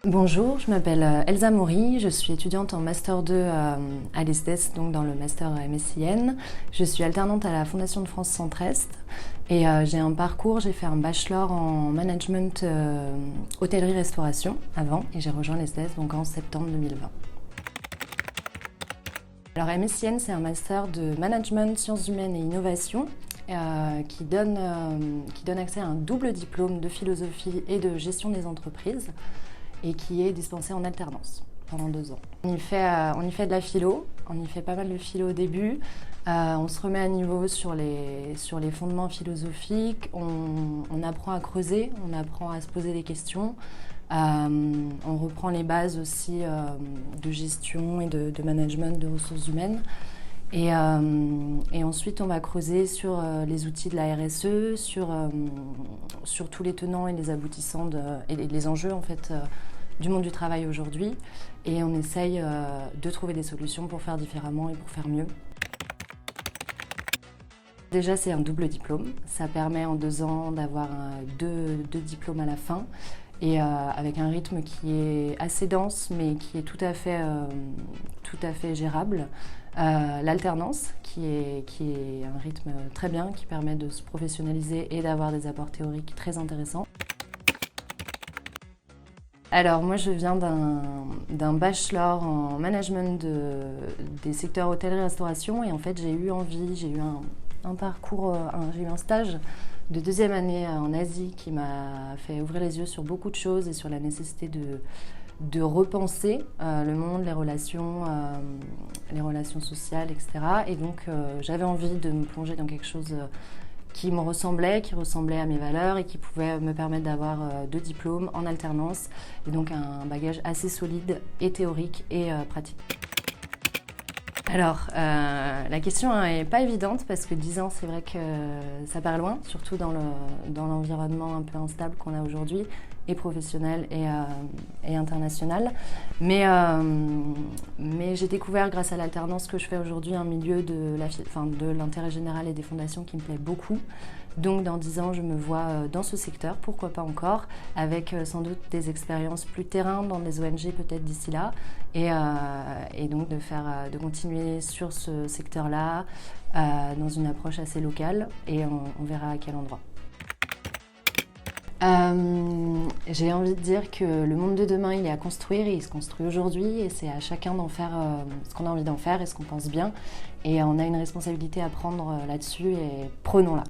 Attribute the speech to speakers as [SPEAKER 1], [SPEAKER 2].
[SPEAKER 1] Bonjour, je m'appelle Elsa Maury, je suis étudiante en Master 2 à l'ESDES, donc dans le Master MSIN. Je suis alternante à la Fondation de France Centre-Est et j'ai fait un bachelor en management hôtellerie-restauration avant et j'ai rejoint l'ESDES donc en septembre 2020. Alors MSIN, c'est un Master de management, sciences humaines et innovation qui donne accès à un double diplôme de philosophie et de gestion des entreprises et qui est dispensé en alternance pendant 2 ans. On y fait de la philo, on y fait pas mal de philo au début, on se remet à niveau sur les fondements philosophiques, on apprend à creuser, on apprend à se poser des questions, on reprend les bases aussi de gestion et de management de ressources humaines. Et ensuite, on va creuser sur les outils de la RSE, sur tous les tenants et les aboutissants et les enjeux en fait, du monde du travail aujourd'hui. Et on essaye de trouver des solutions pour faire différemment et pour faire mieux. Déjà, c'est un double diplôme. Ça permet en 2 ans d'avoir deux diplômes à la fin. Et avec un rythme qui est assez dense, mais qui est tout à fait gérable. L'alternance, qui est un rythme très bien, qui permet de se professionnaliser et d'avoir des apports théoriques très intéressants. Alors moi je viens d'un bachelor en management des secteurs hôtellerie-restauration et en fait j'ai eu un stage de 2e année en Asie qui m'a fait ouvrir les yeux sur beaucoup de choses et sur la nécessité de repenser le monde, les relations sociales, etc. Et donc j'avais envie de me plonger dans quelque chose qui ressemblait à mes valeurs et qui pouvait me permettre d'avoir 2 diplômes en alternance et donc un bagage assez solide et théorique et pratique. Alors, la question n'est pas évidente parce que 10 ans, c'est vrai que ça part loin, surtout dans l'environnement un peu instable qu'on a aujourd'hui, et professionnel et international. Mais j'ai découvert grâce à l'alternance que je fais aujourd'hui un milieu de l'intérêt général et des fondations qui me plaît beaucoup. Donc dans 10 ans, je me vois dans ce secteur, pourquoi pas encore, avec sans doute des expériences plus terrain dans des ONG peut-être d'ici là, et donc de continuer sur ce secteur-là, dans une approche assez locale, et on verra à quel endroit. J'ai envie de dire que le monde de demain, il est à construire et il se construit aujourd'hui et c'est à chacun d'en faire ce qu'on a envie d'en faire et ce qu'on pense bien. Et on a une responsabilité à prendre là-dessus et prenons-la.